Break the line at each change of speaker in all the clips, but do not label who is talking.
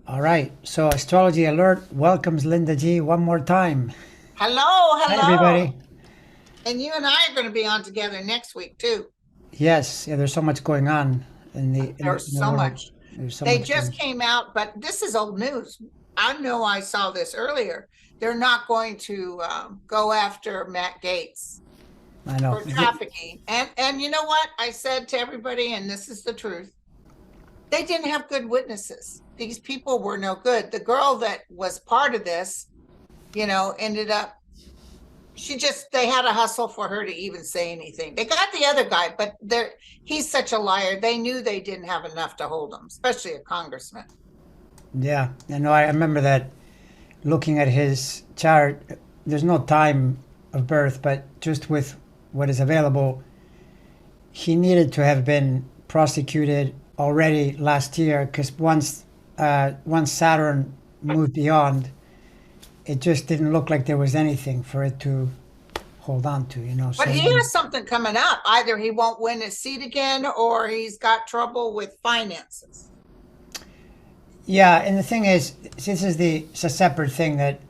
All right. So Astrology Alert welcomes Linda G one more time.
Hello,
Hi,
hello.
everybody.
And you and I are going to be on together next week too.
Yes, yeah, there's so much going on in
There's
the
so
world.
much.
There's so
They
much
just
going.
came out, but this is old news. I know I saw this earlier. They're not going to go after Matt Gaetz
I know.
for trafficking. And you know what? I said to everybody, and this is the truth. They didn't have good witnesses. These people were no good. The girl that was part of this, ended up they had a hustle for her to even say anything. They got the other guy, but he's such a liar. They knew they didn't have enough to hold him, especially a congressman.
Yeah, I know. I remember that looking at his chart. There's no time of birth, but just with what is available, he needed to have been prosecuted already last year because once Saturn moved beyond, it just didn't look like there was anything for it to hold on to,
But
So
he has something coming up. Either he won't win his seat again or he's got trouble with finances.
yeah, and the thing is, it's a separate thing that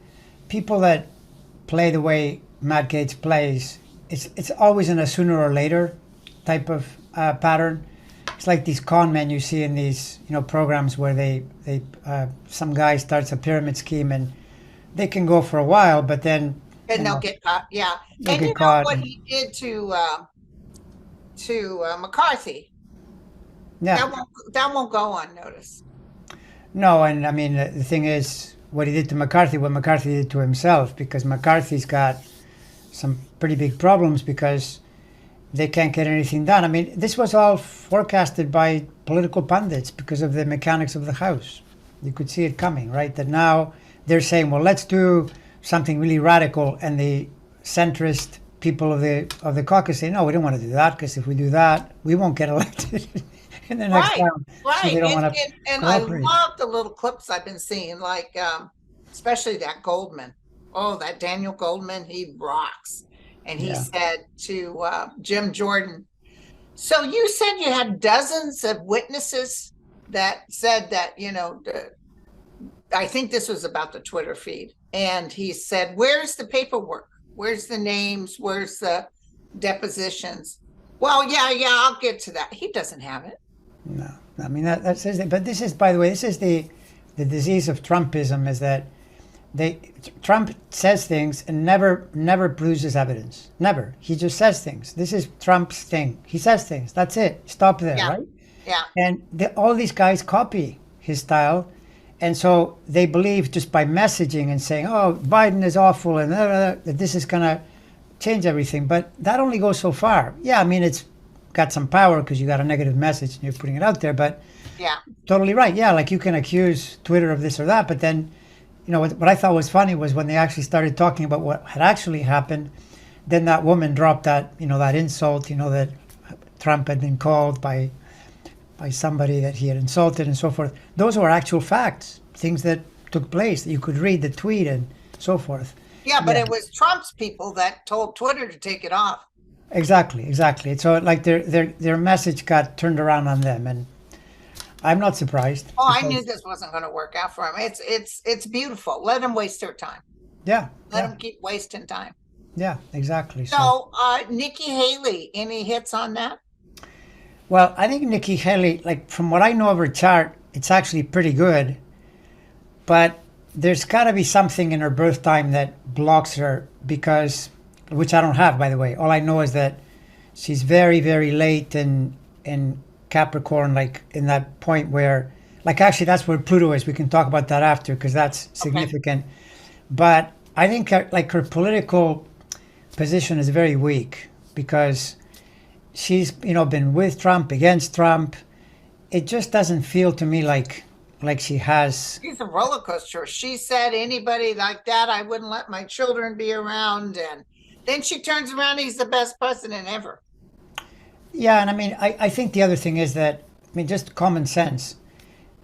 people that play the way Matt Gaetz plays, it's always in a sooner or later type of pattern. It's like these con men you see in these programs where they some guy starts a pyramid scheme and they can go for a while, but then
And they'll get caught. Yeah.
they'll
And you
get
know
caught.
what
And,
he did to McCarthy?
yeah,
That won't go unnoticed.
no, and I mean the thing is what he did to McCarthy, what McCarthy did to himself, because McCarthy's got some pretty big problems because they can't get anything done. I mean, this was all forecasted by political pundits because of the mechanics of the House. You could see it coming, right? That now they're saying, well, let's do something really radical, and the centrist people of the caucus say, no, we don't want to do that because if we do that, we won't get elected in the next
Right,
round. So
right.
they don't want to
And I
cooperate.
love the little clips I've been seeing, like especially that Goldman. Oh, that Daniel Goldman, he rocks. And he
Yeah.
said to Jim Jordan, so you said you had dozens of witnesses that said that, I think this was about the Twitter feed. And he said, where's the paperwork? Where's the names? Where's the depositions? Well, yeah, I'll get to that. He doesn't have it.
No, I mean that says that. But this is, by the way, this is the disease of Trumpism is that they Trump says things and never produces evidence. Never. He just says things. This is Trump's thing. He says things. That's it. Stop there,
Yeah,
right?
yeah.
And all these guys copy his style, and so they believe just by messaging and saying, "Oh, Biden is awful," and that this is gonna change everything. But that only goes so far. Yeah, I mean it's got some power because you got a negative message and you're putting it out there. But
Yeah.
totally right. Yeah, like you can accuse Twitter of this or that, but then what I thought was funny was when they actually started talking about what had actually happened. Then that woman dropped that that insult that Trump had been called by somebody that he had insulted and so forth. Those were actual facts, things that took place that you could read the tweet and so forth.
Yeah, but
Yeah,
it was Trump's people that told Twitter to take it off.
exactly. So like their message got turned around on them, and I'm not surprised
Oh, I knew
because
this wasn't going to work out for him. It's beautiful. Let them waste their time.
yeah,
Let
yeah,
them keep wasting time.
yeah, exactly. So
So, Nikki Haley, any hits on that?
well, I think Nikki Haley, like from what I know of her chart, it's actually pretty good, but there's got to be something in her birth time that blocks her because, which I don't have, by the way. All I know is that she's very, very late in Capricorn, like in that point where, like actually that's where Pluto is. We can talk about that after because that's
Okay.
significant. But I think like her political position is very weak because she's been with Trump, against Trump. It just doesn't feel to me like she has.
He's a roller coaster. She said anybody like that, I wouldn't let my children be around. And then she turns around, he's the best president ever.
Yeah, and I mean, I think the other thing is that, I mean, just common sense.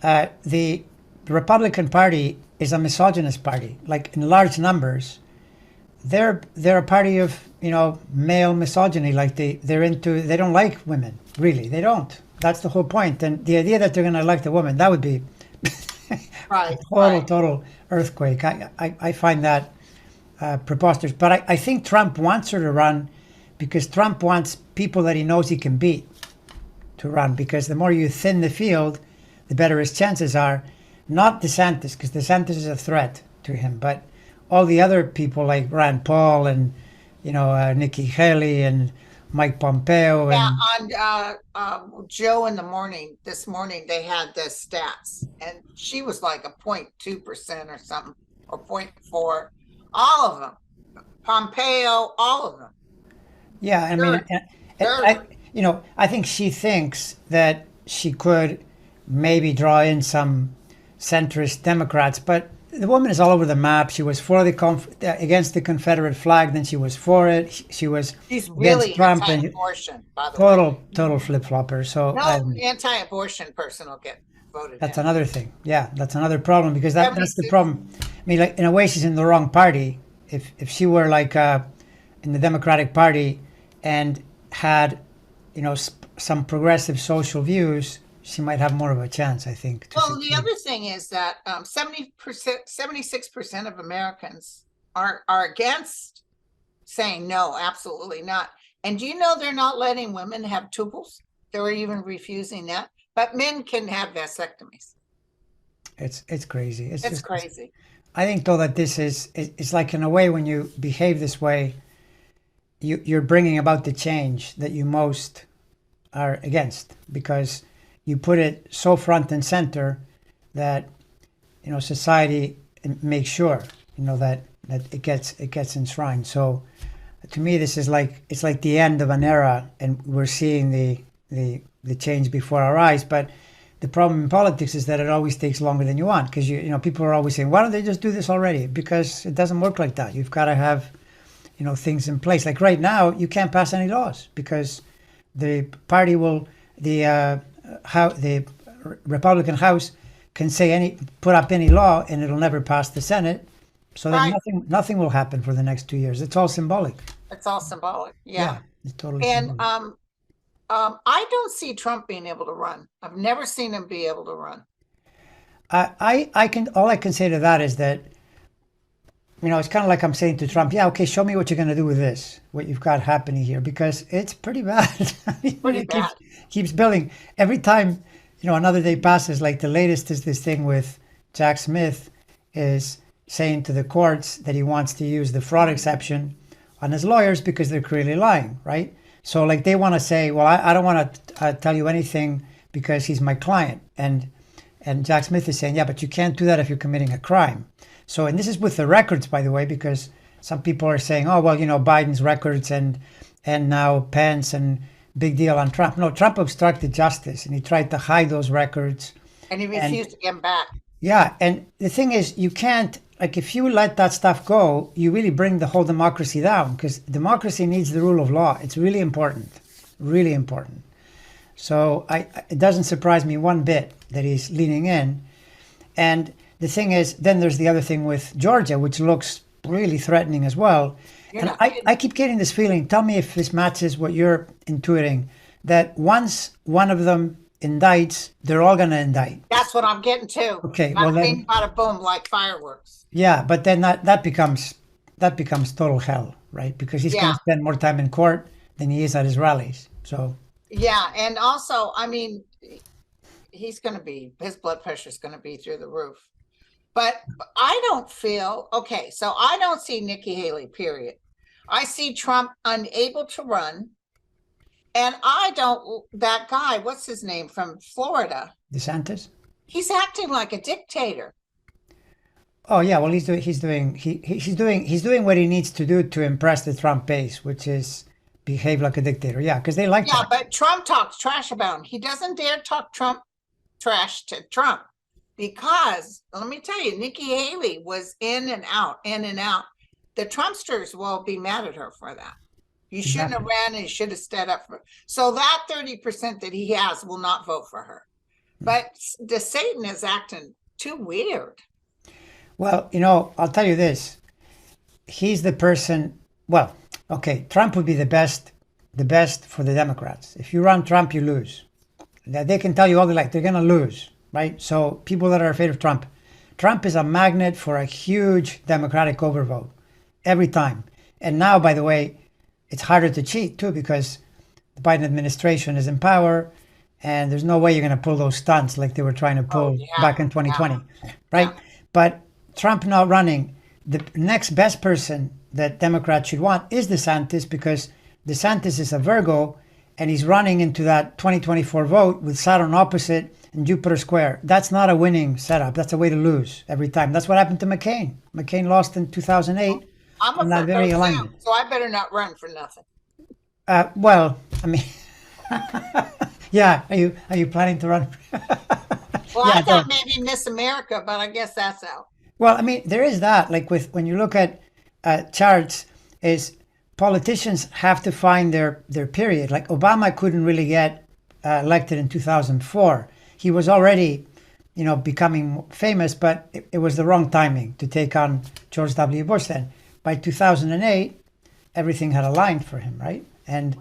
The Republican Party is a misogynist party, like in large numbers. They're a party of male misogyny. Like they don't like women, really. They don't. That's the whole point. And the idea that they're going to elect a woman, that would be
Right, right.
Total earthquake. I find that preposterous. But I think Trump wants her to run because Trump wants people that he knows he can beat to run. Because the more you thin the field, the better his chances are. Not DeSantis, because DeSantis is a threat to him, but all the other people like Rand Paul and Nikki Haley and Mike Pompeo
Yeah,
and
on Joe in the morning, this morning, they had the stats, and she was like a 0.2% or something, or 0.4. All of them. Pompeo, all of them.
yeah, I mean,
Dirt, dirt.
I think she thinks that she could maybe draw in some centrist Democrats, but the woman is all over the map. She was for against the Confederate flag, then she was for it. She was
She's
against
really
Trump, and
anti-abortion, by the way.
total flip flopper. So
No anti-abortion person will get voted
that's
in.
another thing. Yeah, that's another problem because that's the
76.
problem. I mean, like in a way, she's in the wrong party. If she were like in the Democratic Party and had some progressive social views, she might have more of a chance, I think.
Well, the other thing is that 70%, 76% of Americans are against saying no, absolutely not. And do you know they're not letting women have tubals? They're even refusing that. But men can have vasectomies.
It's crazy. It's
It's
just
crazy.
I think though that it's like in a way when you behave this way, you're bringing about the change that you most are against because you put it so front and center that society makes sure that it gets enshrined. So to me, this is like it's like the end of an era, and we're seeing the change before our eyes. But the problem in politics is that it always takes longer than you want because people are always saying, why don't they just do this already? Because it doesn't work like that. You've got to have things in place. Like right now, you can't pass any laws because the party will the Republican House can put up any law and it'll never pass the Senate. So then
Right.
nothing will happen for the next 2 years. It's all symbolic.
It's all symbolic. Yeah.
It's totally
And
symbolic.
I don't see Trump being able to run. I've never seen him be able to run.
I can all I can say to that is that it's kind of like I'm saying to Trump, yeah, okay, show me what you're going to do with this, what you've got happening here, because it's pretty bad. I mean,
Pretty
it
bad.
keeps building every time another day passes. Like the latest is this thing with Jack Smith is saying to the courts that he wants to use the fraud exception on his lawyers because they're clearly lying, right? So like they want to say, well, I don't want to tell you anything because he's my client, and Jack Smith is saying, yeah, but you can't do that if you're committing a crime. So, and this is with the records, by the way, because some people are saying, oh, well, Biden's records and now Pence and big deal on Trump. No, Trump obstructed justice and he tried to hide those records.
And he
And
refused to get them back.
yeah, and the thing is, you can't, like, if you let that stuff go, you really bring the whole democracy down because democracy needs the rule of law. It's really important, really important. So it doesn't surprise me one bit that he's leaning in. And the thing is, then there's the other thing with Georgia, which looks really threatening as well.
You're
And
not
I keep getting this feeling, tell me if this matches what you're intuiting, that once one of them indicts, they're all going to indict.
That's what I'm getting to.
Okay, well
Bada bing,
then,
bada boom, like fireworks.
yeah, but then that becomes total hell, right? Because he's going
Yeah.
to spend more time in court than he is at his rallies. So
Yeah. And also, I mean, his blood pressure is going to be through the roof. But I don't feel, okay, so I don't see Nikki Haley, period. I see Trump unable to run. And that guy, what's his name, from Florida,
DeSantis.
he's acting like a dictator.
Oh yeah, well he's doing what he needs to do to impress the Trump base, which is behave like a dictator. Yeah, because they like
Yeah,
that.
but Trump talks trash about him. He doesn't dare talk trash to Trump because let me tell you, Nikki Haley was in and out, in and out. The Trumpsters will be mad at her for that. You shouldn't have ran and you should have stood up for. So that 30% that he has will not vote for her. But the Satan is acting too weird.
Well, I'll tell you this. He's the person. Well, okay, Trump would be the best for the Democrats. If you run Trump, you lose. They can tell you all they like. They're going to lose, right? So people that are afraid of Trump, Trump is a magnet for a huge Democratic overvote every time. And now, by the way, it's harder to cheat too because the Biden administration is in power, and there's no way you're going to pull those stunts like they were trying to pull back in 2020, right? But Trump not running, the next best person that Democrats should want is DeSantis, because DeSantis is a Virgo and he's running into that 2024 vote with Saturn opposite and Jupiter square. That's not a winning setup. That's a way to lose every time. That's what happened to McCain. McCain lost in 2008.
I'm a Virgo too, so I better not run for nothing.
Well, I mean, yeah. Are you planning to run?
Well, I thought maybe Miss America, but I guess that's out.
Well, I mean, there is that. Like when you look at charts, is politicians have to find their period. Like Obama couldn't really get elected in 2004. He was already, becoming famous, but it was the wrong timing to take on George W. Bush then. By 2008, everything had aligned for him, right? And,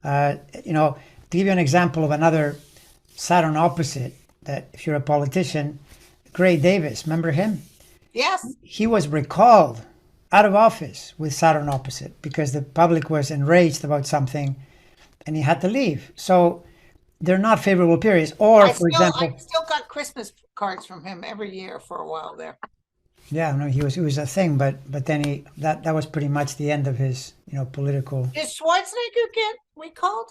to give you an example of another Saturn opposite, that if you're a politician, Gray Davis, remember him?
Yes.
He was recalled out of office with Saturn opposite because the public was enraged about something and he had to leave. So they're not favorable periods. Or, for example,
I still got Christmas cards from him every year for a while there.
Yeah, no, he was a thing, but then that was pretty much the end of his political.
Did Schwarzenegger get recalled?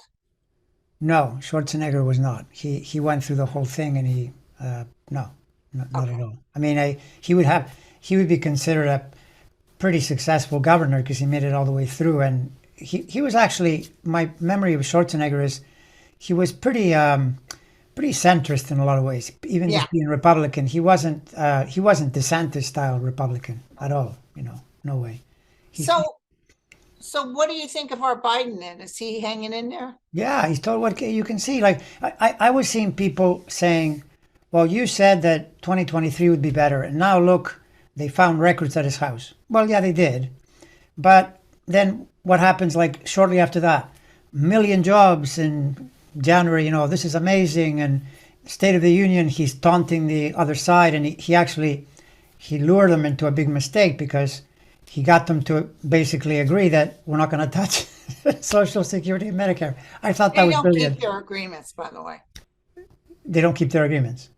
No, Schwarzenegger was not. He went through the whole thing, and not at all. I mean, he would be considered a pretty successful governor because he made it all the way through, and he was actually, my memory of Schwarzenegger is he was pretty centrist in a lot of ways. Even just being Republican, he wasn't DeSantis style Republican at all. No way.
So what do you think of our Biden then? Is he hanging in there?
Yeah, he's told what you can see. Like I was seeing people saying, "Well, you said that 2023 would be better, and now look, they found records at his house." Well, yeah, they did, but then what happens? Like shortly after that, 1 million jobs in January, this is amazing. And State of the Union, he's taunting the other side. And he lured them into a big mistake because he got them to basically agree that we're not going to touch Social Security and Medicare. I thought that was brilliant.
They don't keep their agreements, by the way.
They don't keep their agreements?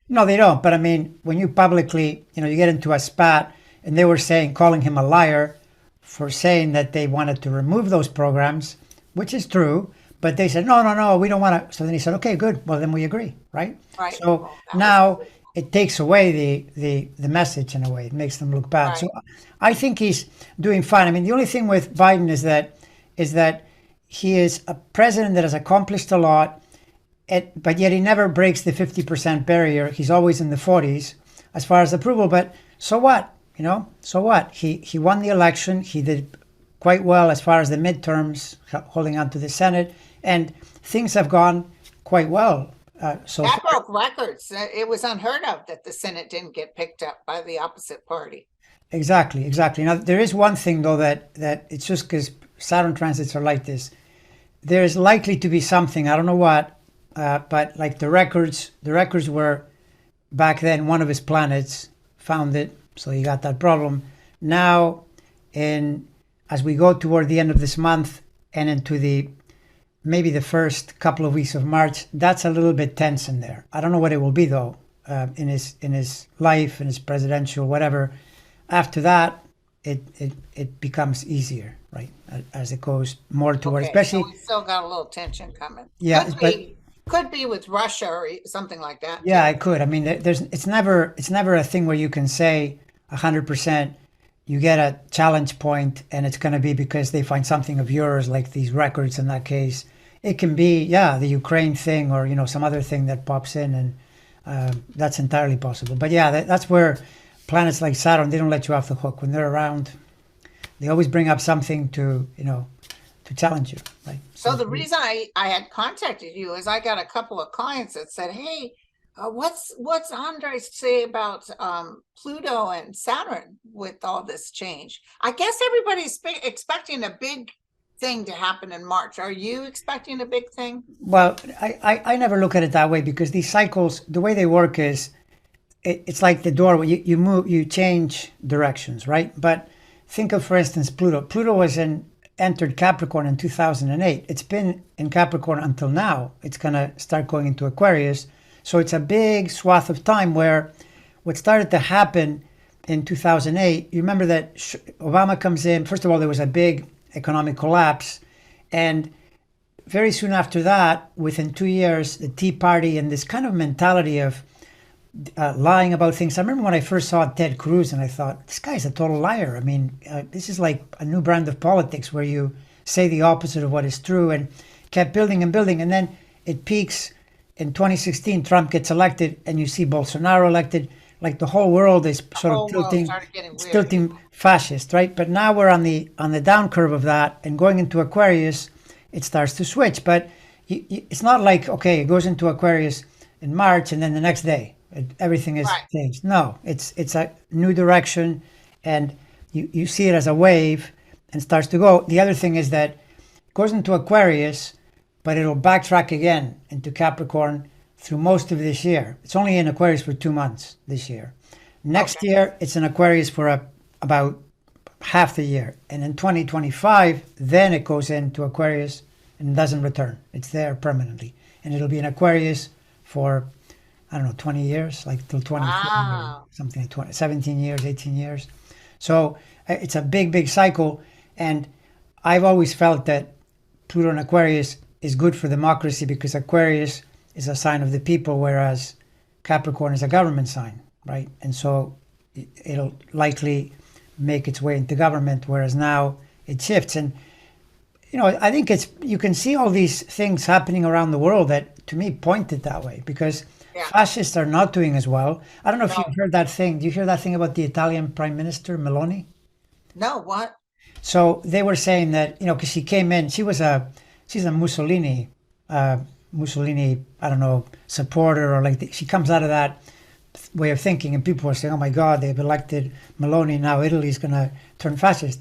No,
they don't. But I mean, when you publicly, you get into a spat and they were calling him a liar for saying that they wanted to remove those programs, which is true. But they said, no, we don't want to. So then he said, okay, good. Well, then we agree, right?
Right.
So now it takes away the message in a way. It makes them look bad. Right. So I think he's doing fine. I mean, the only thing with Biden is that he is a president that has accomplished a lot, but yet he never breaks the 50% barrier. He's always in the 40s as far as approval. But so what? So what? He won the election. He did quite well as far as the midterms, holding on to the Senate. And things have gone quite well.
That broke records. It was unheard of that the Senate didn't get picked up by the opposite party.
Exactly. Now, there is one thing, though, that it's just because Saturn transits are like this. There is likely to be something, I don't know what, but like the records were back then, one of his planets found it, so he got that problem. Now, as we go toward the end of this month and into maybe the first couple of weeks of March, that's a little bit tense in there. I don't know what it will be though, in his life, in his presidential, whatever. After that, it becomes easier, right? As it goes more toward, especially.
So we still got a little tension coming.
Yeah,
could be with Russia or something like that.
Yeah, it could. I mean, it's never a thing where you can say 100%. You get a challenge point and it's going to be because they find something of yours, like these records in that case. It can be, the Ukraine thing or, some other thing that pops in, and that's entirely possible. But yeah, that's where planets like Saturn, they don't let you off the hook. When they're around, they always bring up something to challenge you. Right?
So the reason I had contacted you is I got a couple of clients that said, hey, what's Andres say about Pluto and Saturn with all this change? I guess everybody's expecting a big thing to happen in March. Are you expecting a big thing?
Well, I never look at it that way because these cycles, the way they work is it's like the door where you move, you change directions, right? But think of, for instance, Pluto. Pluto was entered Capricorn in 2008. It's been in Capricorn until now. It's going to start going into Aquarius. So it's a big swath of time where what started to happen in 2008, you remember that Obama comes in. First of all, there was a big economic collapse. And very soon after that, within 2 years, the Tea Party and this kind of mentality of lying about things. I remember when I first saw Ted Cruz and I thought, this guy's a total liar. I mean, this is like a new brand of politics where you say the opposite of what is true, and kept building and building. And then it peaks in 2016, Trump gets elected and you see Bolsonaro elected. Like the whole world is sort of tilting fascist, right? But now we're on the down curve of that, and going into Aquarius, it starts to switch. But it's not like, okay, it goes into Aquarius in March and then the next day everything is changed. No, it's a new direction, and you see it as a wave and starts to go. The other thing is that it goes into Aquarius, but it'll backtrack again into Capricorn through most of this year. It's only in Aquarius for 2 months this year. Next year, it's in Aquarius for about half the year. And in 2025, then it goes into Aquarius and doesn't return. It's there permanently. And it'll be in Aquarius for, I don't know, 20 years, like till 20, something like 20, 17 years, 18 years. So it's a big, big cycle. And I've always felt that Pluto in Aquarius is good for democracy, because Aquarius is a sign of the people, whereas Capricorn is a government sign, right? And so it'll likely make its way into government, whereas now it shifts. And, you know, I think you can see all these things happening around the world that, to me, pointed that way, because fascists are not doing as well. I don't know if you've heard that thing. Do you hear that thing about the Italian Prime Minister, Meloni?
No, what?
So they were saying that, you know, because she came in, she's a Mussolini, I don't know, supporter, or like she comes out of that way of thinking, and people are saying, oh my God, they've elected Meloni, now Italy's going to turn fascist.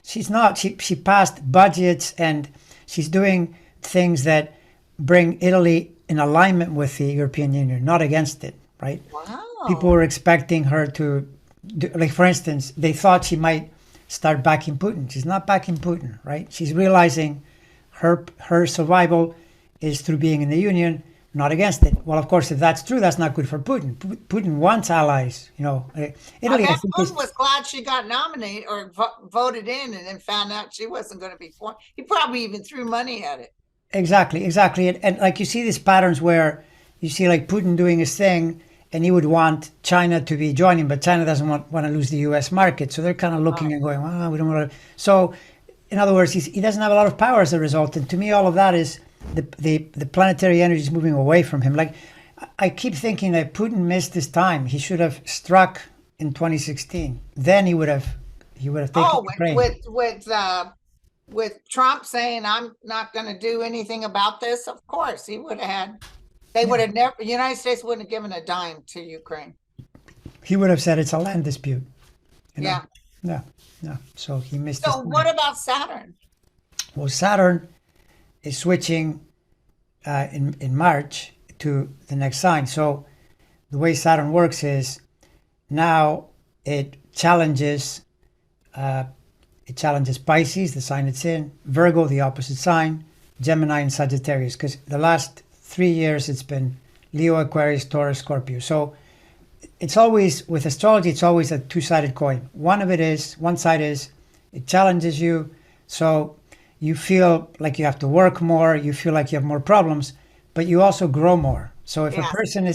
She's not. She passed budgets, and she's doing things that bring Italy in alignment with the European Union, not against it, right?
Wow.
People were expecting her to do, like, for instance, they thought she might start backing Putin. She's not backing Putin, right? She's realizing her survival is through being in the Union, not against it. Well, of course, if that's true, that's not good for Putin. Putin wants allies, you know. Italy,
I bet Putin was glad she got nominated or voted in, and then found out she wasn't going to be for. He probably even threw money at it.
Exactly. And like, you see these patterns where you see like Putin doing his thing, and he would want China to be joining, but China doesn't want to lose the U.S. market. So they're kind of looking and going, well, we don't want to. So, in other words, he doesn't have a lot of power as a result. And to me, all of that is the planetary energy is moving away from him. Like, I keep thinking that Putin missed his time. He should have struck in 2016. Then he would have taken Ukraine.
With Trump saying, I'm not going to do anything about this. Of course, he would have had. They would have never. The United States wouldn't have given a dime to Ukraine.
He would have said it's a land dispute. You know?
Yeah.
No. So he missed.
So what about Saturn?
Well, Saturn is switching in March to the next sign. So the way Saturn works is now it challenges Pisces, the sign it's in, Virgo, the opposite sign, Gemini, and Sagittarius. Because the last 3 years it's been Leo, Aquarius, Taurus, Scorpio. So it's always, with astrology, it's always a two-sided coin. One side is it challenges you, so you feel like you have to work more, you feel like you have more problems, but you also grow more. So if a person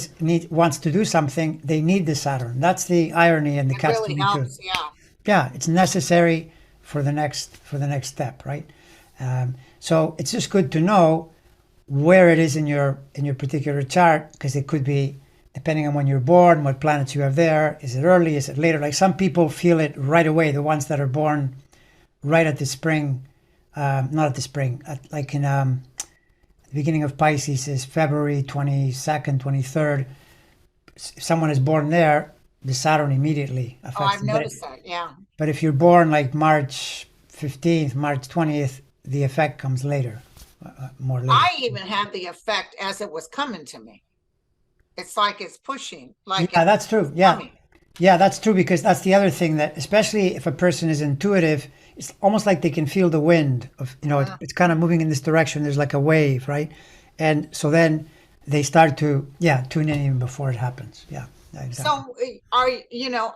wants to do something, they need the Saturn. That's the irony and the catch
really helps,
yeah, it's necessary for the next step, right? So it's just good to know where it is in your particular chart, because it could be depending on when you're born, what planets you have there. Is it early? Is it later? Like, some people feel it right away. The ones that are born right at the spring, not at the spring, like in the beginning of Pisces is February 22nd, 23rd. If someone is born there, the Saturn immediately affects them.
I've noticed that, yeah.
But if you're born like March 15th, March 20th, the effect comes later, more later.
I even had the effect as it was coming to me. It's like it's pushing, like
Yeah, that's true. Yeah.
coming.
Yeah, that's true because that's the other thing that, especially if a person is intuitive, it's almost like they can feel the wind of,
Yeah.
it's kind of moving in this direction. There's like a wave, right? And so then they start to, yeah, tune in even before it happens. Yeah, exactly.
So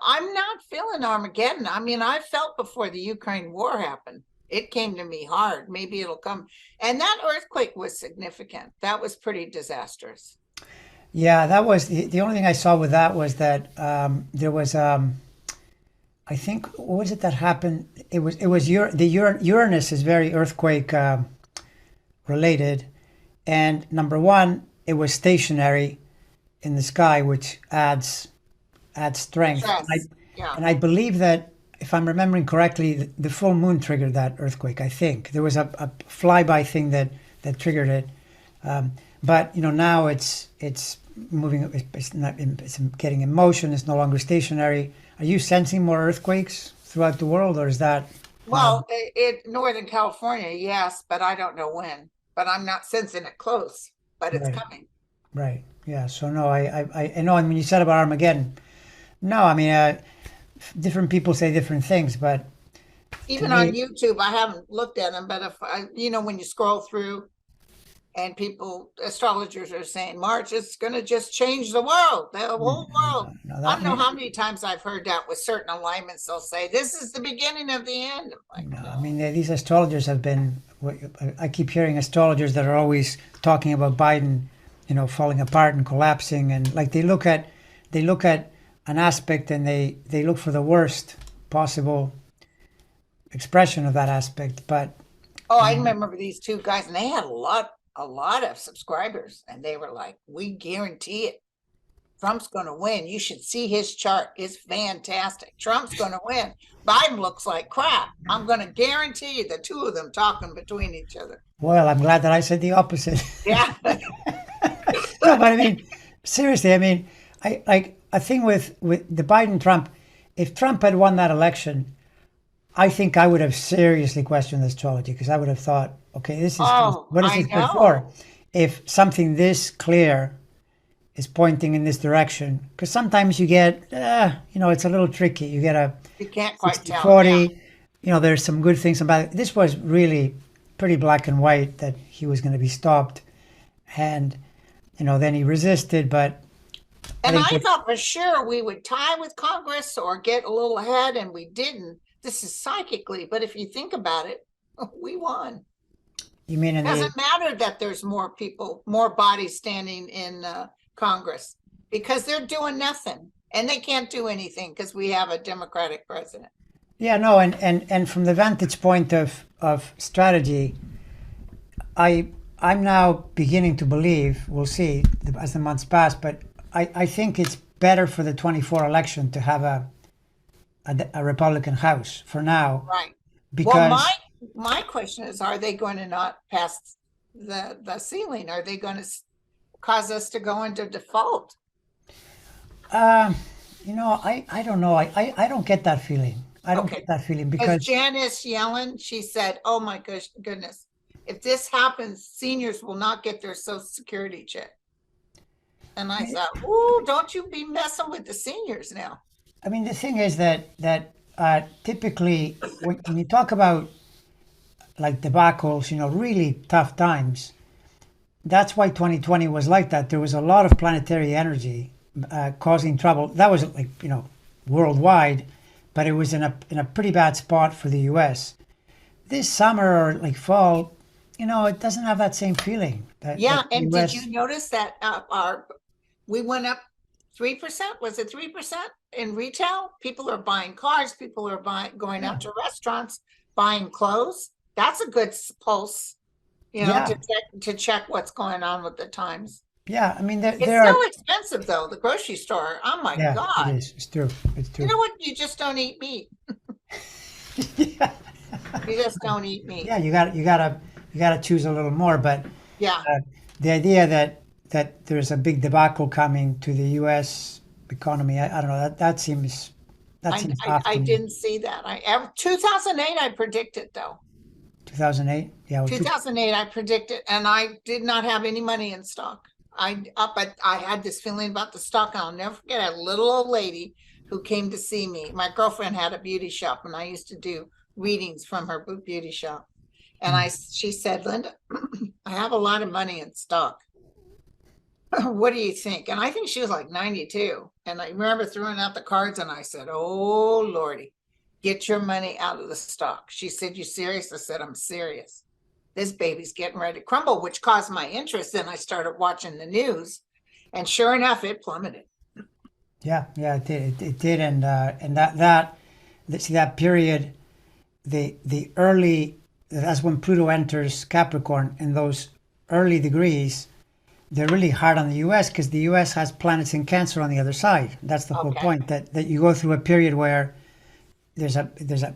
I'm not feeling Armageddon. I mean, I felt before the Ukraine war happened. It came to me hard. Maybe it'll come. And that earthquake was significant. That was pretty disastrous.
Yeah, that was the only thing I saw with that was that there was, I think, what was it that happened? It was Uranus is very earthquake related, and number one, it was stationary in the sky, which adds strength.
Yes. Yeah.
And I believe that if I'm remembering correctly, the full moon triggered that earthquake. I think there was a flyby thing that triggered it. But now it's moving. It's not. It's getting in motion. It's no longer stationary. Are you sensing more earthquakes throughout the world, or is that?
Well, Northern California, yes, but I don't know when. But I'm not sensing it close, but it's
Right.
coming.
Right. Yeah. So no, I know. And when you said about Armageddon, no, I mean, different people say different things, but to
Even on
me,
YouTube, I haven't looked at them, but if when you scroll through and astrologers are saying March is going to just change the world, the whole world.
no,
I
that
don't know
mean,
how many times I've heard that with certain alignments. They'll say, this is the beginning of the end. I'm like,
no, I
no.
mean, these astrologers have been. I keep hearing astrologers that are always talking about Biden, falling apart and collapsing, and like they look at an aspect and they look for the worst possible expression of that aspect. But
Oh,
I
I
mean,
remember these two guys, and they had a lot of subscribers, and they were like, we guarantee it. Trump's going to win. You should see his chart. It's fantastic. Trump's going to win. Biden looks like crap. I'm going to guarantee you the two of them talking between each other.
well, I'm glad that I said the opposite.
Yeah.
No, but I mean, seriously, I mean, I like a thing with the Biden Trump. If Trump had won that election, I think I would have seriously questioned astrology because I would have thought, okay, this is
Oh,
what is
I
this good for?
know.
If something this clear is pointing in this direction, because sometimes you get, it's a little tricky. You get a
You can't quite
sixty
tell. Yeah.
40. There's some good things about it. This was really pretty black and white that he was going to be stopped, and then he resisted, but I
And
think
I
that
thought for sure we would tie with Congress or get a little ahead, and we didn't. This is psychically, but if you think about it, we won.
you mean in the
Doesn't matter that there's more people, more bodies standing in Congress because they're doing nothing and they can't do anything because we have a Democratic president.
yeah, no, and from the vantage point of strategy, I'm now beginning to believe, we'll see as the months pass, but I think it's better for the 24 election to have a Republican House for now
Right. Well,
because
my question is, are they going to not pass the ceiling? Are they going to cause us to go into default?
um, I don't know. I don't get that feeling. I don't
Okay.
get that feeling
As
because
Janice Yellen, she said, oh my goodness, if this happens, seniors will not get their Social Security check. And I thought, ooh, don't you be messing with the seniors now.
I mean the thing is that typically when you talk about like debacles, really tough times. That's why 2020 was like that. There was a lot of planetary energy causing trouble. That was like worldwide, but it was in a pretty bad spot for the U.S. This summer or like fall, it doesn't have that same feeling.
Yeah,
That the
and did
U.S.
you notice that we went up 3%? Was it 3% in retail? People are buying cars, people are going
Yeah,
out to restaurants, buying clothes. That's a good pulse,
yeah,
to check what's going on with the times.
yeah. I mean, there
It's
are.
so expensive though, the grocery store. Oh my
Yeah, it
God.
is. It's true. It's
You
true.
know what? You just don't eat meat.
Yeah,
You just don't eat meat.
yeah. You gotta choose a little more. But
Yeah.
the idea that there's a big debacle coming to the U.S. economy, I don't know. That seems off
I
to me.
didn't see that. 2008 I predicted though.
2008. Yeah. Well,
2008 I predicted, and I did not have any money in stock. I had this feeling about the stock. I'll never forget a little old lady who came to see me. My girlfriend had a beauty shop, and I used to do readings from her beauty shop. And she said, Linda, I have a lot of money in stock. What do you think? And I think she was like 92. And I remember throwing out the cards, and I said, oh, Lordy, get your money out of the stock. She said, you serious? I said, I'm serious. This baby's getting ready to crumble, which caused my interest. Then I started watching the news, and sure enough, it plummeted.
Yeah, it did. It did, and that see that period, the early, that's when Pluto enters Capricorn, in those early degrees, they're really hard on the U.S. because the U.S. has planets in Cancer on the other side. That's the whole point, that you go through a period where there's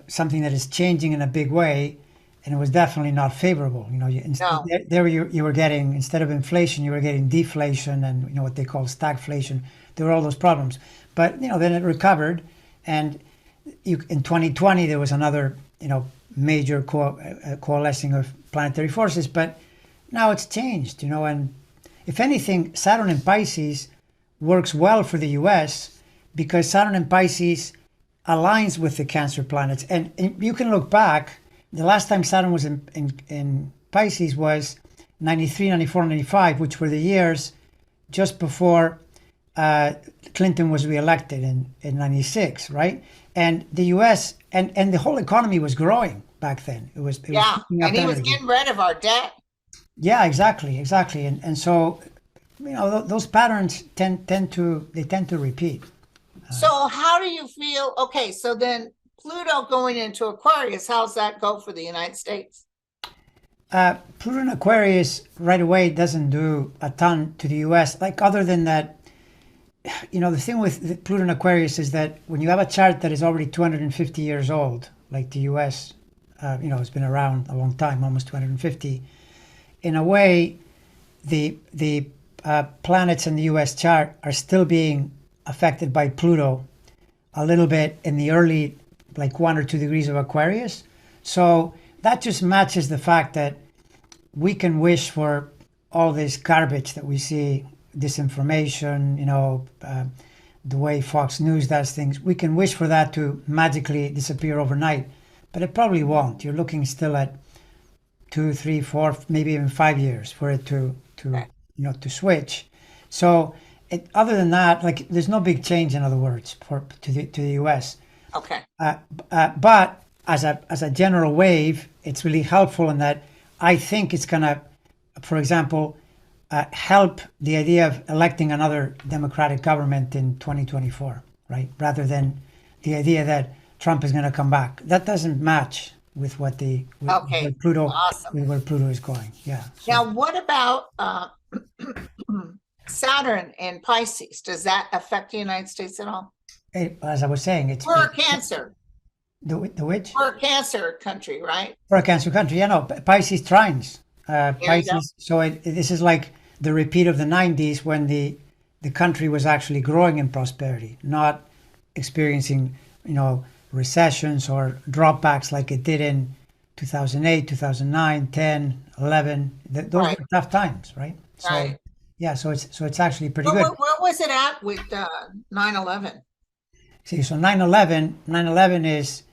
something that is changing in a big way, and it was definitely not favorable. You know, you were getting, instead of inflation, you were getting deflation, and what they call stagflation. There were all those problems, but then it recovered, and in 2020 there was another major coalescing of planetary forces, but now it's changed. And if anything, Saturn in Pisces works well for the U.S. because Saturn in Pisces aligns with the Cancer planets, and you can look back. The last time Saturn was in Pisces was 93, 94, 95, which were the years just before Clinton was reelected in 96, right? And the U.S. and the whole economy was growing back then. It was and
he was getting rid of our debt.
Yeah, exactly. And so, those patterns tend to repeat.
So how do you feel? Okay, so then Pluto going into Aquarius, how's that go for the United States?
Pluto in Aquarius right away doesn't do a ton to the U.S. Like, other than that, the thing with Pluto in Aquarius is that when you have a chart that is already 250 years old, like the U.S., it's been around a long time, almost 250. In a way, the planets in the U.S. chart are still being affected by Pluto a little bit in the early, like 1 or 2 degrees of Aquarius. So that just matches the fact that we can wish for all this garbage that we see, disinformation, the way Fox News does things. We can wish for that to magically disappear overnight, but it probably won't. You're looking still at 2, 3, 4, maybe even 5 years for it to switch. So other than that, like, there's no big change, in other words, to the U.S.
Okay.
But as a general wave, it's really helpful in that I think it's gonna, for example, help the idea of electing another Democratic government in 2024, right? Rather than the idea that Trump is going to come back. That doesn't match with what where Pluto is going. Yeah. So.
Now, what about Saturn and Pisces? Does that affect the United States at all?
As I was saying,
we're a Cancer.
The which?
We're a Cancer country, right?
We're a Cancer country. Yeah, no, Pisces trines. Pisces. So this is like the repeat of the 90s, when the country was actually growing in prosperity, not experiencing, recessions or dropbacks like it did in 2008, 2009, 10, 11. Those were tough times, right? So,
right.
Yeah, so it's actually pretty good.
Where was it at with 9/11?
See, so 9/11 is,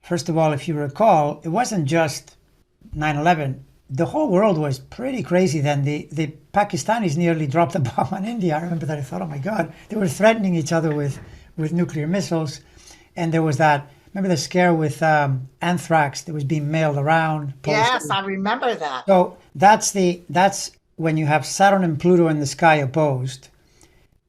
first of all, if you recall, it wasn't just 9/11. The whole world was pretty crazy then. The Pakistanis nearly dropped a bomb on India. I remember that. I thought, oh my God, they were threatening each other with nuclear missiles. And there was that, remember the scare with anthrax that was being mailed around?
Yes, I remember that.
So that's when you have Saturn and Pluto in the sky opposed.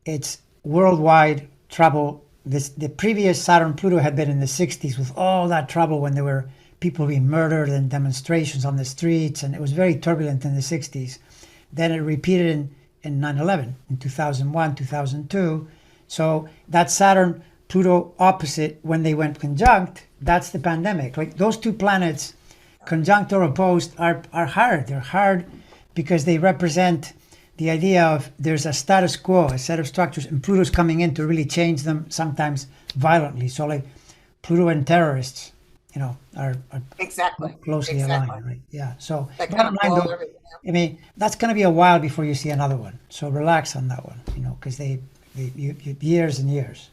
It's worldwide trouble. The previous Saturn Pluto had been in the 60s with all that trouble when there were people being murdered and demonstrations on the streets, and it was very turbulent in the 60s. Then it repeated in 9/11, in 2001, 2002. So that Saturn Pluto opposite, when they went conjunct, that's the pandemic. Like, those two planets, conjunct or opposed, are hard. They're hard because they represent the idea of there's a status quo, a set of structures, and Pluto's coming in to really change them, sometimes violently. So like Pluto and terrorists, are
Exactly.
closely
Exactly.
aligned, right? Yeah. So
That kind
bottom
of
line,
blow
though,
everything up.
I mean, that's going to be a while before you see another one. So relax on that one, because you years and years,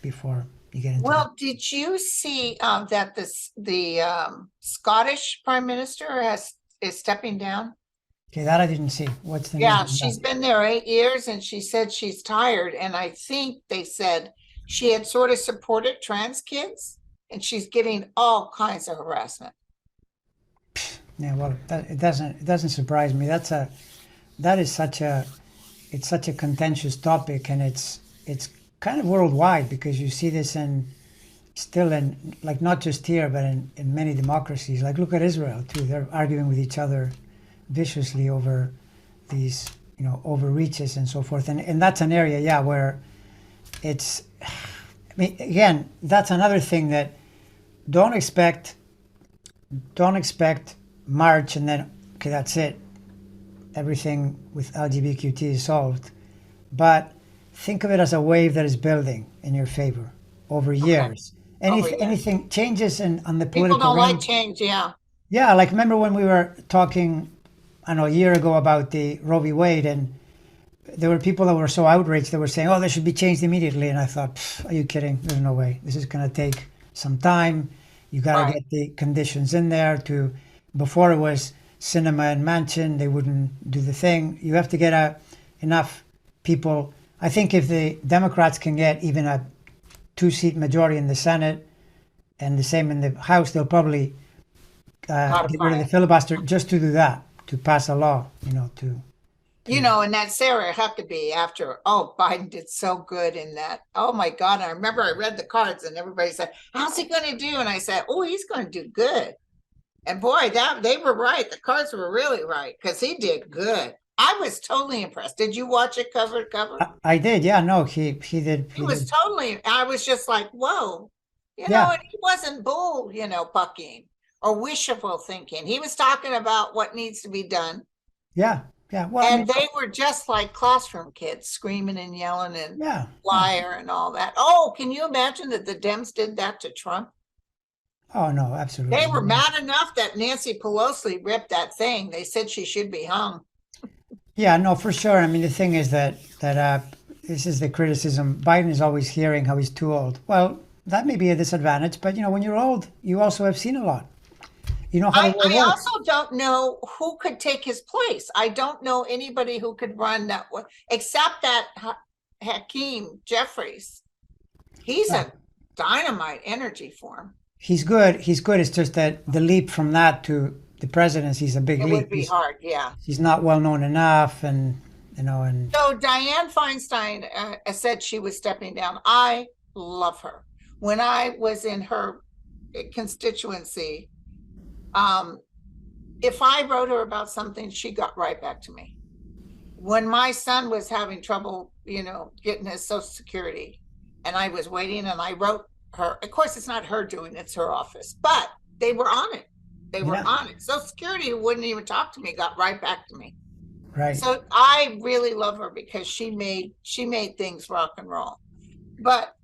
before you get into that.
Well, did you see that the Scottish Prime Minister is stepping down?
Okay, that I didn't see. What's the news
Yeah,
on
she's
that?
been there 8 years and she said she's tired. And I think they said she had sort of supported trans kids and she's getting all kinds of harassment.
Yeah, well, it doesn't surprise me. That is it's such a contentious topic, and it's kind of worldwide because you see this still in, like, not just here but in many democracies. Like, look at Israel too. They're arguing with each other viciously over these overreaches and so forth. And that's an area, yeah, where it's. I mean, again, that's another thing that don't expect don't expect March and then, okay, that's it. Everything with LGBTQT is solved. But think of it as a wave that is building in your favor over
Okay.
years.
Over years.
Anything changes on the
People
political
don't like
realm.
change. Yeah.
Yeah, like, remember when we were talking, I don't know, a year ago about the Roe v. Wade, and there were people that were so outraged that were saying, "Oh, they should be changed immediately." And I thought, "Are you kidding? There's no way. This is going to take some time. You got to
Right.
get the conditions in there to." Before it was cinema and mansion, they wouldn't do the thing. You have to get enough people. I think if the Democrats can get even a two-seat majority in the Senate and the same in the House, they'll probably get rid
Modify
of the
it.
filibuster just to do that, to pass a law,
And that Sarah Huckabee after, oh, Biden did so good in that. Oh my God. I remember I read the cards and everybody said, how's he going to do? And I said, oh, he's going to do good. And boy, that they were right. The cards were really right because he did good. I was totally impressed. Did you watch it cover to cover?
I did, yeah, no, he did,
He was totally, I was just like, whoa,
yeah,
and he wasn't bull, bucking or wishful thinking. He was talking about what needs to be done.
yeah, yeah. Well, I mean,
And they were just like classroom kids screaming and yelling and
yeah, yeah.
liar and all that. Oh, can you imagine that the Dems did that to Trump?
Oh no,
They
absolutely.
were mad enough that Nancy Pelosi ripped that thing. They said she should be hung.
Yeah, no, for sure. I mean, the thing is that this is the criticism. Biden is always hearing how he's too old. Well, that may be a disadvantage, but when you're old, you also have seen a lot. You know how the world
I
works.
also don't know who could take his place. I don't know anybody who could run that one except that Hakeem Jeffries. He's
Yeah.
a dynamite energy for him.
He's good. He's good. It's just that the leap from that to the presidency is a big
It
leap.
would be hard, yeah.
He's not well known enough, and
So Dianne Feinstein said she was stepping down. I love her. When I was in her constituency, if I wrote her about something, she got right back to me. When my son was having trouble, getting his Social Security, and I was waiting, and I wrote her. Of course, it's not her doing; it's her office. But they were on it. They were
yeah,
on it. Social Security wouldn't even talk to me. Got right back to me.
right.
So I really love her because she made things rock and roll. But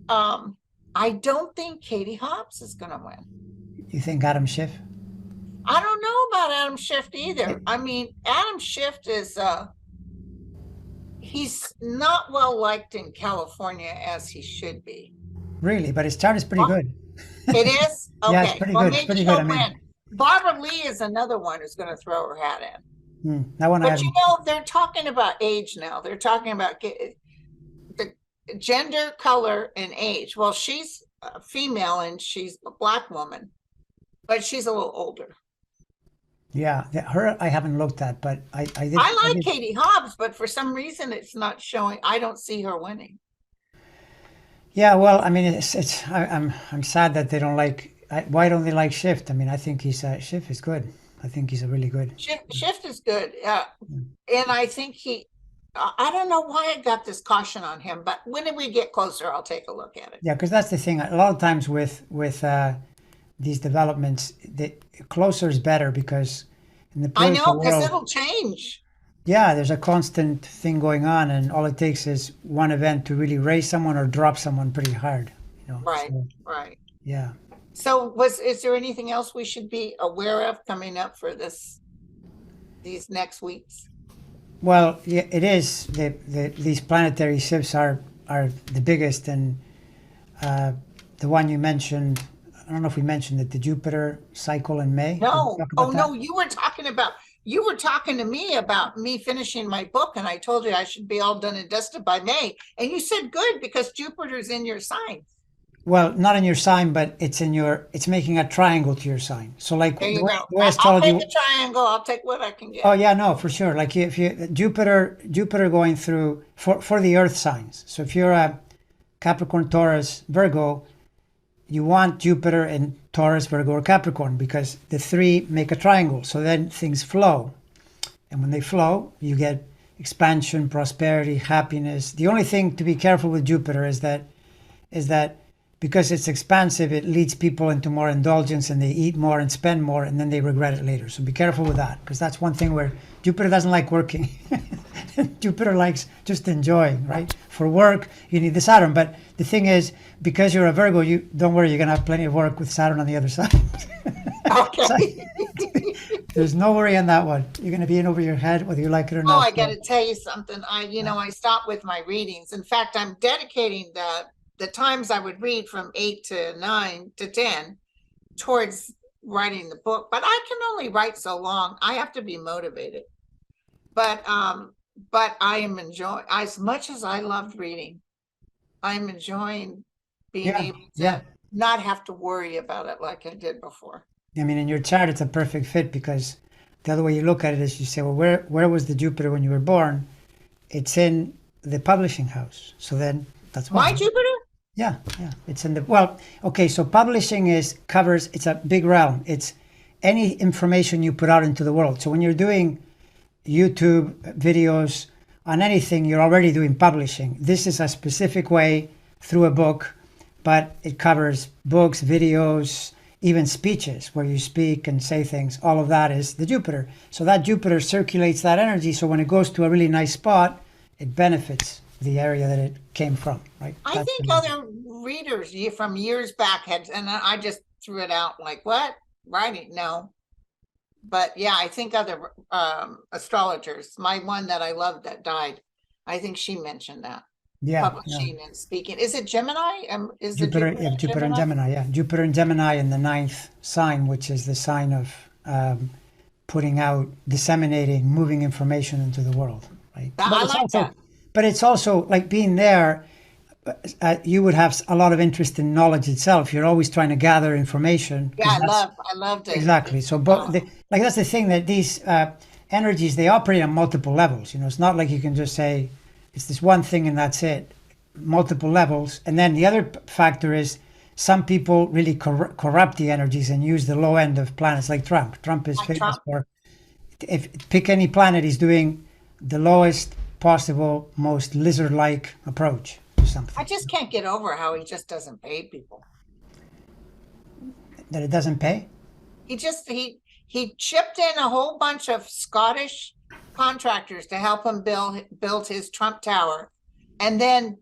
I don't think Katie Hobbs is going to win.
You think Adam Schiff?
I don't know about Adam Schiff either. I mean, Adam Schiff is he's not well liked in California as he should be.
Really? But his chart is pretty good.
It is? Okay.
Yeah, it's pretty
well,
good. It's
maybe
pretty
he'll
good. I mean,
win. Barbara Lee is another one who's going to throw her hat in.
that one I
But
haven't.
they're talking about age now. They're talking about the gender, color, and age. Well, she's a female and she's a Black woman, but she's a little older.
Yeah, her I haven't looked at, but I did.
I like Katie Hobbs, but for some reason it's not showing. I don't see her winning.
Yeah, well, I mean, I'm sad that they don't like. Why don't they like Schiff? I mean, I think Schiff is good. I think he's a really good.
Shift is good, and I think I don't know why I got this caution on him, but when we get closer, I'll take a look at it.
Yeah, because that's the thing. A lot of times with these developments, the closer is better because in the
I know
political
because
world,
it'll change.
yeah, there's a constant thing going on, and all it takes is one event to really raise someone or drop someone pretty hard.
Right,
So,
right.
Yeah.
So is there anything else we should be aware of coming up for these next weeks?
Well, yeah, it is. These planetary shifts are the biggest, and uh, the one you mentioned. I don't know if we mentioned it. The Jupiter cycle in May. Did we
No.
talk
Oh
about that?
no, you were talking to me about me finishing my book, and I told you I should be all done and dusted by May. And you said good because Jupiter's in your sign.
Well, not in your sign, but it's in your. It's making a triangle to your sign. So, like
There you go.
the way
I'll
astrology.
take a triangle. I'll take what I can
Oh
get.
yeah, no, for sure. Like if you Jupiter going through for the Earth signs. So if you're a Capricorn, Taurus, Virgo, you want Jupiter in Taurus, Virgo, or Capricorn because the three make a triangle. So then things flow. And when they flow, you get expansion, prosperity, happiness. The only thing to be careful with Jupiter is that because it's expansive, it leads people into more indulgence and they eat more and spend more and then they regret it later. So be careful with that because that's one thing where Jupiter doesn't like working. Jupiter likes just enjoying, right? For work, you need the Saturn. But the thing is, because you're a Virgo, you don't worry, you're going to have plenty of work with Saturn on the other side. So,
Okay.
there's no worry on that one. You're going to be in over your head whether you like it or
Oh,
not.
I got to tell you something. I stopped with my readings. In fact, I'm dedicating the times I would read from 8 to 9 to 10 towards writing the book. But I can only write so long. I have to be motivated. But I am enjoying as much as I loved reading. I'm enjoying being
Yeah,
able
yeah.
to not have to worry about it like I did before.
I mean, in your chart, it's a perfect fit because the other way you look at it is you say, well, where was the Jupiter when you were born? It's in the publishing house. So then that's
My
why.
Jupiter?
Yeah, yeah. It's in the, well, okay, so publishing it's a big realm. It's any information you put out into the world. So when you're doing YouTube videos on anything, you're already doing publishing. This is a specific way through a book, but it covers books, videos, even speeches where you speak and say things. All of that is the Jupiter. So that Jupiter circulates that energy. So when it goes to a really nice spot, it benefits the area that it came from, right?
I
That's
think
the reason.
other readers from years back had, and I just threw it out like, what? Writing? No. But yeah, I think other astrologers, my one that I loved that died, I think she mentioned that
Yeah, yeah.
publishing and speaking. Is it Gemini? Is the
Jupiter,
Jupiter
yeah,
in
Jupiter and
Gemini?
Gemini, yeah. Jupiter and Gemini in the ninth sign, which is the sign of putting out, disseminating, moving information into the world, right?
I like that.
But it's also like being there. You would have a lot of interest in knowledge itself. You're always trying to gather information
Yeah,
because that's
I loved it.
exactly. So, but like that's the thing that these energies they operate on multiple levels. It's not like you can just say it's this one thing and that's it. Multiple levels, and then the other factor is some people really corrupt the energies and use the low end of planets, like Trump. Trump is
Like
famous
Trump.
for if pick any planet, he's doing the lowest possible, most lizard-like approach to
I
something
just can't get over how he just doesn't pay people.
that it doesn't pay.
He chipped in a whole bunch of Scottish contractors to help him build his Trump Tower, and then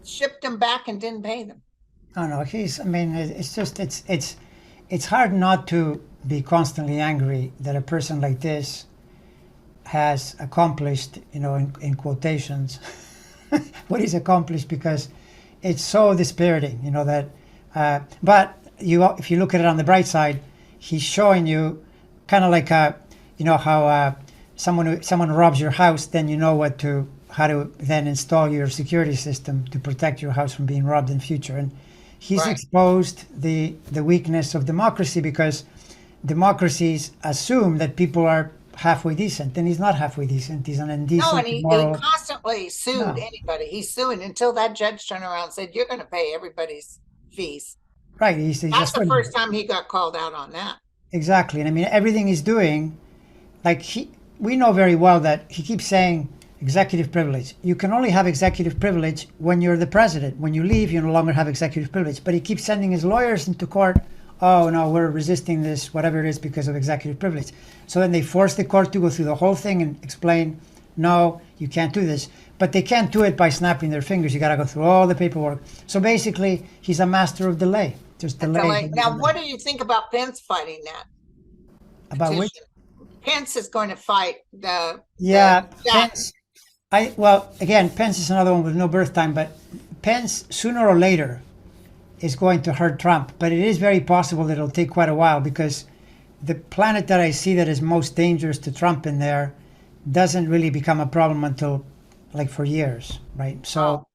shipped them back and didn't pay them.
I don't know. I mean, it's just. It's hard not to be constantly angry that a person like this has accomplished, in quotations, what he's accomplished because it's so dispiriting, that. But if you look at it on the bright side, he's showing you, kind of like how someone robs your house, then you know how to then install your security system to protect your house from being robbed in future. And he's
Right.
exposed the weakness of democracy because democracies assume that people are halfway decent, and he's not halfway decent. He's an
No,
indecent,
and he
immoral.
constantly sued
No,
anybody. He's suing until that judge turned around and said, "You're going to pay everybody's fees."
right? He's
That's the
afraid.
first time he got called out on that.
Exactly, and I mean everything he's doing, like we know very well that he keeps saying executive privilege. You can only have executive privilege when you're the president. When you leave, you no longer have executive privilege. But he keeps sending his lawyers into court. Oh no, we're resisting this, whatever it is, because of executive privilege. So then they force the court to go through the whole thing and explain, no, you can't do this. But they can't do it by snapping their fingers. You got to go through all the paperwork. So basically, he's a master of delay. Just
A
delay.
delay. Now, what do you think about Pence fighting that
About which?
petition? Pence is going to fight
Yeah,
Jack.
Pence. Well, again, Pence is another one with no birth time, but Pence sooner or later is going to hurt Trump. But it is very possible that it'll take quite a while because the planet that I see that is most dangerous to Trump in there doesn't really become a problem until like for years, right? So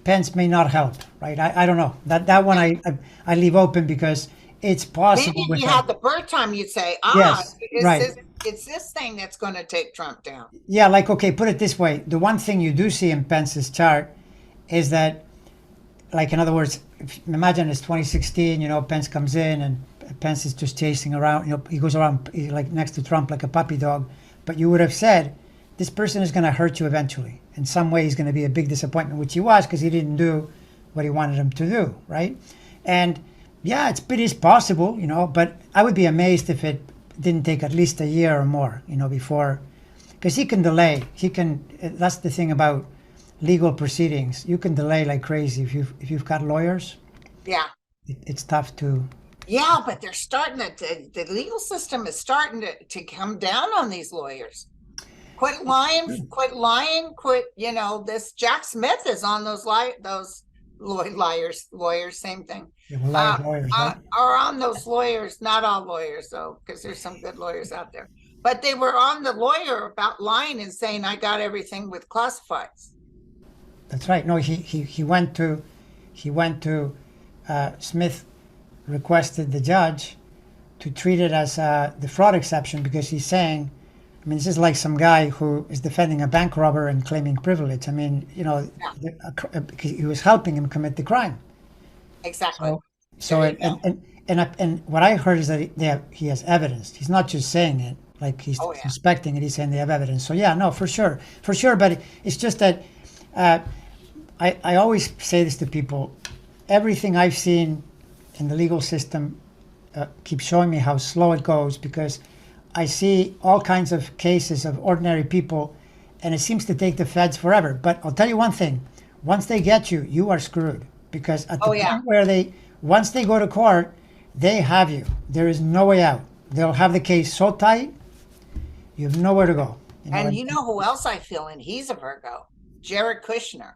Pence may not help, right? I don't know. That one I leave open because it's possible
Maybe if
with
you had the birth time, you'd say,
yes, right.
it's this thing that's going to take Trump down.
Yeah, like okay, put it this way. The one thing you do see in Pence's chart is that, like in other words, imagine it's 2016, Pence comes in and Pence is just chasing around, he goes around like next to Trump like a puppy dog. But you would have said, this person is going to hurt you eventually. In some way, he's going to be a big disappointment, which he was because he didn't do what he wanted him to do, right? And yeah, it is possible, but I would be amazed if it didn't take at least a year or more, before, because he can delay. That's the thing about legal proceedings. You can delay like crazy if you've got lawyers.
Yeah.
It's tough to.
Yeah, but they're starting the legal system is starting to come down on these lawyers. Quit lying, this Jack Smith is on those lawyers, same thing.
Yeah, well, lawyers, right?
Are on those lawyers, not all lawyers though, because there's some good lawyers out there. But they were on the lawyer about lying and saying, I got everything with classifieds.
That's right. No, he went to Smith requested the judge to treat it as the fraud exception because he's saying, this is like some guy who is defending a bank robber and claiming privilege. He was helping him commit the crime.
Exactly.
And what I heard is that he has evidence. He's not just saying it like he's suspecting it. He's saying they have evidence. So yeah, no, for sure. But it's just that I always say this to people. Everything I've seen in the legal system keeps showing me how slow it goes because I see all kinds of cases of ordinary people and it seems to take the feds forever. But I'll tell you one thing, once they get you, you are screwed because at the point where once they go to court, they have you. There is no way out. They'll have the case so tight, you have nowhere to go.
And you know who else I feel in? He's a Virgo, Jared Kushner.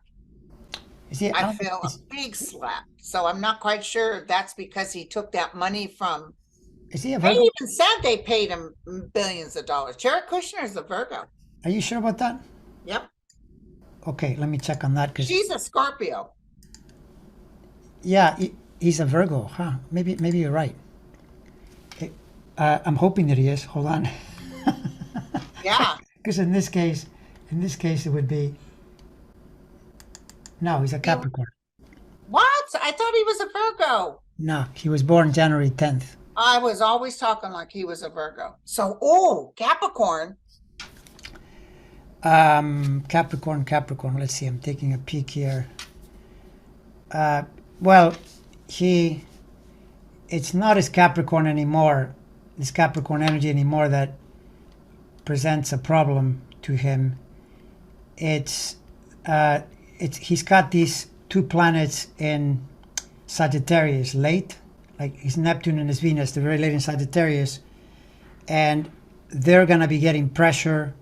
I feel a big slap. So I'm not quite sure if that's because he took that money from.
Is he a Virgo?
They even said they paid him billions of dollars. Jared Kushner is a Virgo.
Are you sure about that?
Yep.
Okay, let me check on that.
She's a Scorpio.
Yeah, he's a Virgo, huh? Maybe you're right. I'm hoping that he is. Hold on.
Yeah.
Because in this case, it would be. No, he's a Capricorn.
What? I thought he was a Virgo.
No, he was born January 10th.
I was always talking like he was a Virgo. So, Capricorn.
Capricorn. Let's see. I'm taking a peek here. Well, it's not his Capricorn anymore. This Capricorn energy anymore that presents a problem to him. He's got these two planets in Sagittarius late, like his Neptune and his Venus, they're very late in Sagittarius, and they're going to be getting pressure.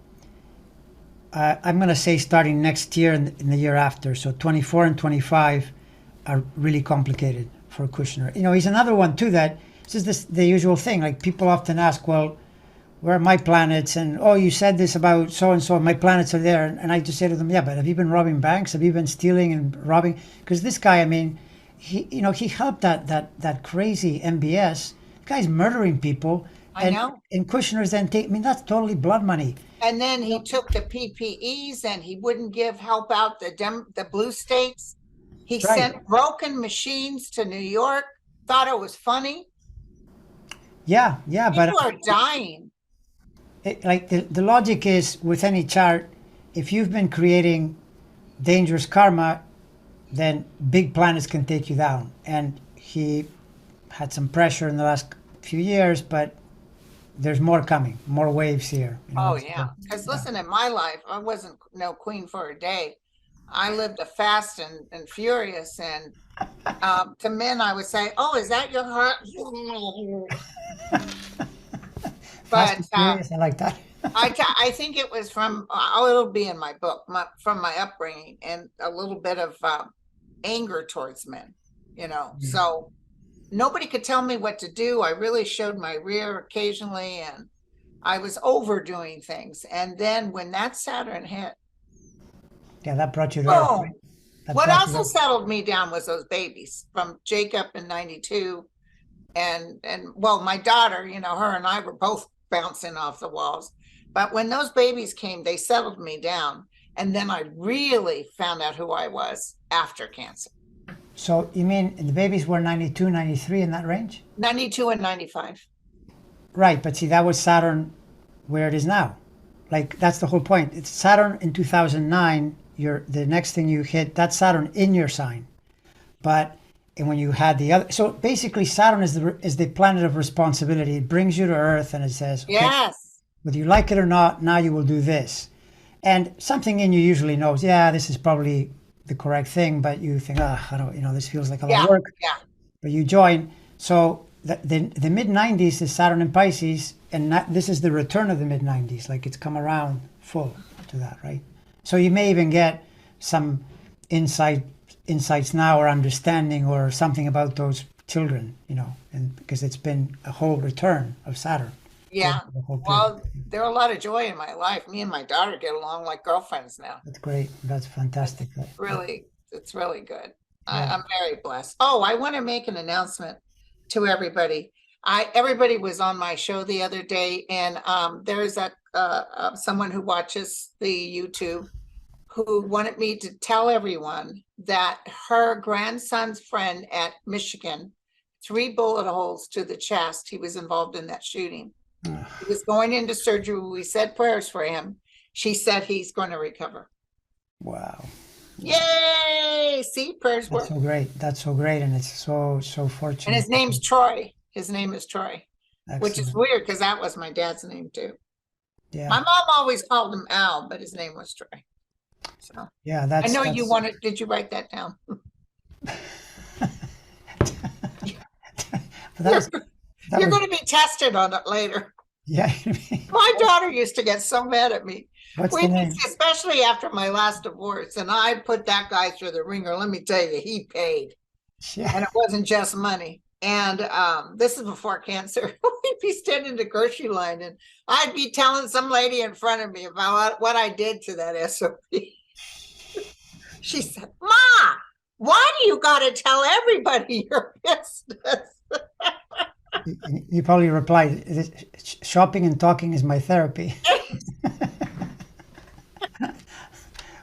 I'm going to say starting next year and in the year after. So 24 and 25 are really complicated for Kushner. He's another one too that it's just the usual thing. Like people often ask, well, where are my planets? And you said this about so and so. My planets are there, and I just say to them, yeah, but have you been robbing banks? Have you been stealing and robbing? Because this guy, he helped that crazy MBS. The guy's murdering people.
I know.
And Kushner's then that's totally blood money.
And then he took the PPEs and he wouldn't help out the blue states. He sent broken machines to New York. Thought it was funny.
Yeah, but
people are dying.
The logic is with any chart, if you've been creating dangerous karma, then big planets can take you down. And he had some pressure in the last few years, but there's more coming, more waves here.
Because listen, in my life, I wasn't no queen for a day. I lived a fast and furious, and To men, I would say, "Oh, is that your heart?"
Fast
But
and Furious, I like that.
I think it was from, oh, it'll be in my book, from my upbringing and a little bit of anger towards men, you know. So nobody could tell me what to do. I really showed my rear occasionally, and I was overdoing things. And then when that Saturn hit,
Yeah, that brought you to Earth,
boom.
right? That
What
brought you
also
to
settled me down was those babies from Jacob in 92, and well, my daughter, you know, her and I were both bouncing off the walls. But when those babies came, they settled me down. And then I really found out who I was after cancer.
So you mean the babies were 92, 93 in that range?
92 and 95.
Right, but see, that was Saturn where it is now. Like, that's the whole point. It's Saturn in 2009, the next thing you hit, that's Saturn in your sign. But and when you had the other, so basically Saturn is the planet of responsibility. It brings you to Earth and it says, okay,
Yes.
whether you like it or not, now you will do this. And something in you usually knows, yeah, this is probably the correct thing, but you think, ah, I don't, this feels like a lot
Yeah.
of work.
Yeah.
But you join. So the mid 90s is Saturn in Pisces, and this is the return of the mid 90s. Like it's come around full to that, right? So you may even get some insights now or understanding or something about those children, and because it's been a whole return of Saturn.
Yeah.
The whole period.
Well, there are a lot of joy in my life. Me and my daughter get along like girlfriends now.
That's great. That's fantastic.
It's really good.
Yeah.
I'm very blessed. Oh, I want to make an announcement to everybody. Everybody was on my show the other day, and there's someone who watches the YouTube who wanted me to tell everyone that her grandson's friend at Michigan, 3 bullet holes to the chest. He was involved in that shooting. He was going into surgery. We said prayers for him. She said he's going to recover.
Wow.
Yay! See, prayers work.
That's so great. That's so great, and it's so fortunate.
And his name's Troy. His name is Troy.
Excellent.
Which is weird because that was my dad's name too.
Yeah.
My mom always called him Al, but his name was Troy. So
yeah, that's.
I know you wanted. Did you write that down? You're going to be tested on it later.
Yeah.
My daughter used to get so mad at me.
What's the name?
Especially after my last divorce, and I put that guy through the ringer. Let me tell you, he paid, and it wasn't just money. And this is before cancer. We'd be standing in the grocery line, and I'd be telling some lady in front of me about what I did to that SOP. She said, "Ma, why do you got to tell everybody your business?"
You probably replied, "Shopping and talking is my therapy."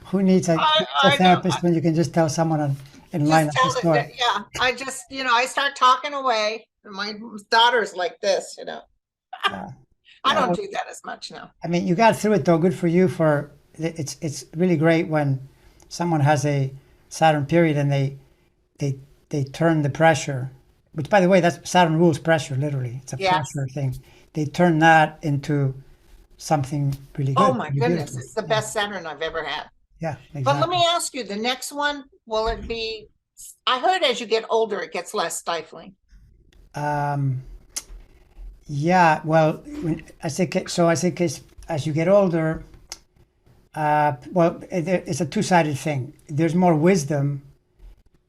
Who needs a therapist when you can just tell someone in line at the store?
Yeah, I just, I start talking away. My daughter's like this,
Yeah.
I don't do that as much now.
I mean, you got through it though. Good for you. It's really great when someone has a Saturn period and they turn the pressure. Which, by the way, that's Saturn rules pressure. Literally, it's a pressure thing. They turn that into something really good.
Oh my goodness, it's the best Saturn I've ever had.
Yeah, exactly.
But let me ask you, the next one, will it be? I heard as you get older, it gets less stifling.
Yeah. Well, I think as you get older, well, it's a two-sided thing. There's more wisdom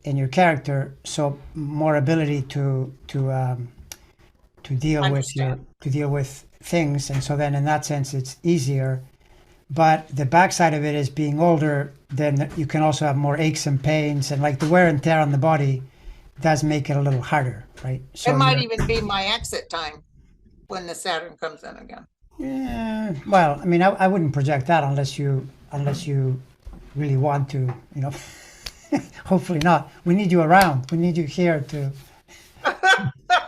in your character, so more ability to deal with things, and so then in that sense it's easier. But the backside of it is being older, then you can also have more aches and pains, and like the wear and tear on the body does make it a little harder, right? So
it might even be my exit time when the Saturn comes in again.
Yeah, well, I mean, I wouldn't project that unless you really want to, Hopefully not. We need you around. We need you here to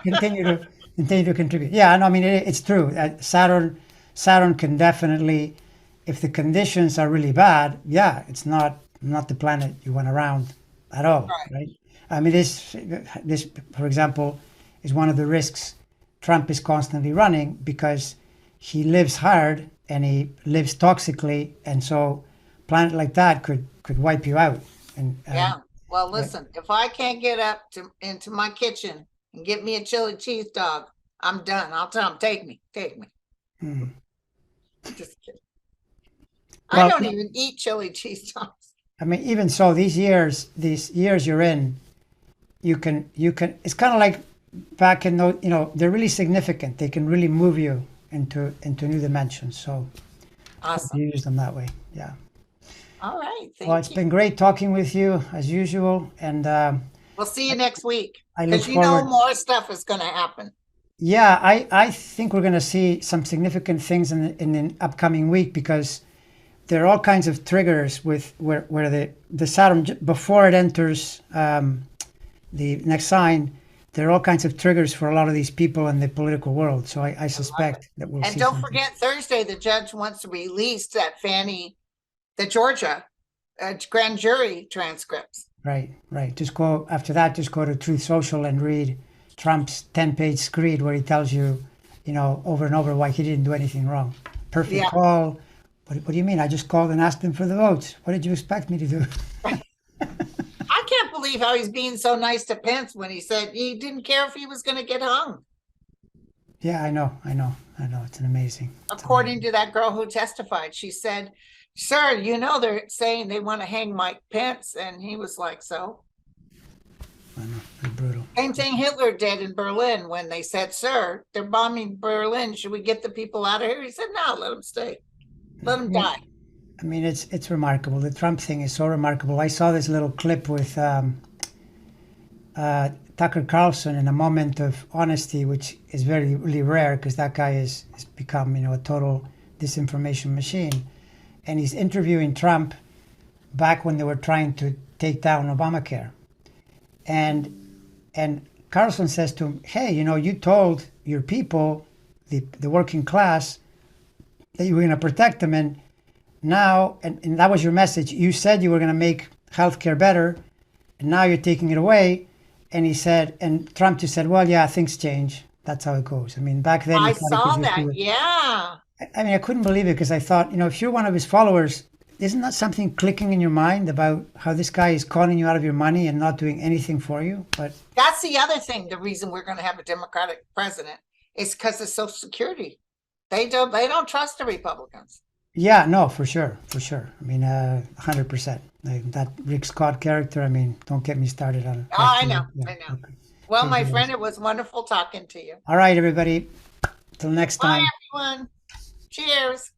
continue to contribute. Yeah, no, I mean it's true. Saturn can definitely, if the conditions are really bad, yeah, it's not the planet you want around at all, right? I mean this, for example, is one of the risks Trump is constantly running because he lives hard and he lives toxically, and so a planet like that could wipe you out. And
Well, listen, if I can't get up into my kitchen and get me a chili cheese dog, I'm done. I'll tell them, take me.
Hmm.
I'm just kidding. I
Well,
don't even eat chili cheese dogs.
I mean, even so, these years you're in, you can. It's kind of like back in those, they're really significant. They can really move you into new dimensions. So hope
Awesome.
you use them that way. Yeah.
All right.
Well,
Thank
it's
you.
been great talking with you as usual, and
We'll see you next week
I look
because you know
forward.
more stuff is going to happen.
Yeah, I think we're going to see some significant things in the upcoming week because there are all kinds of triggers with where the Saturn before it enters the next sign. There are all kinds of triggers for a lot of these people in the political world. So I
I love it.
suspect that we'll
And
see
don't
something.
forget, Thursday, the judge wants to release the Georgia grand jury transcripts.
Right, right. Just go after that. Just go to Truth Social and read Trump's 10-page screed where he tells you, over and over why he didn't do anything wrong. Perfect
Yeah.
call. What do you mean? I just called and asked him for the votes. What did you expect me to do?
I can't believe how he's being so nice to Pence when he said he didn't care if he was going to get hung.
Yeah, I know. It's an amazing.
According to that girl who testified, she said, "Sir, they're saying they want to hang Mike Pence," and he was like, "So."
I know, pretty brutal.
Same thing Hitler did in Berlin when they said, "Sir, they're bombing Berlin. Should we get the people out of here?" He said, "No, let them stay. Let them die."
I mean, it's remarkable. The Trump thing is so remarkable. I saw this little clip with Tucker Carlson in a moment of honesty, which is very really rare because that guy has become a total disinformation machine, and he's interviewing Trump back when they were trying to take down Obamacare, and Carlson says to him, "Hey, you told your people, the working class, that you were going to protect them, and now, and that was your message. You said you were going to make healthcare better, and now you're taking it away." And he said, and Trump just said, "Well, yeah, things change. That's how it goes." I mean, back then,
I
he thought he could
saw
just do
that.
it.
Yeah.
I mean, I couldn't believe it because I thought, if you're one of his followers, isn't that something clicking in your mind about how this guy is calling you out of your money and not doing anything for you? But
That's the other thing. The reason we're going to have a Democratic president is because of Social Security. They don't trust the Republicans.
yeah, no, for sure. I mean, 100%. That Rick Scott character. I mean, don't get me started on.
Oh, I know.
Yeah,
I know.
okay.
Well,
Okay,
my
guys.
friend, it was wonderful talking to you.
All right, everybody. Till next
Bye,
time.
everyone. Cheers.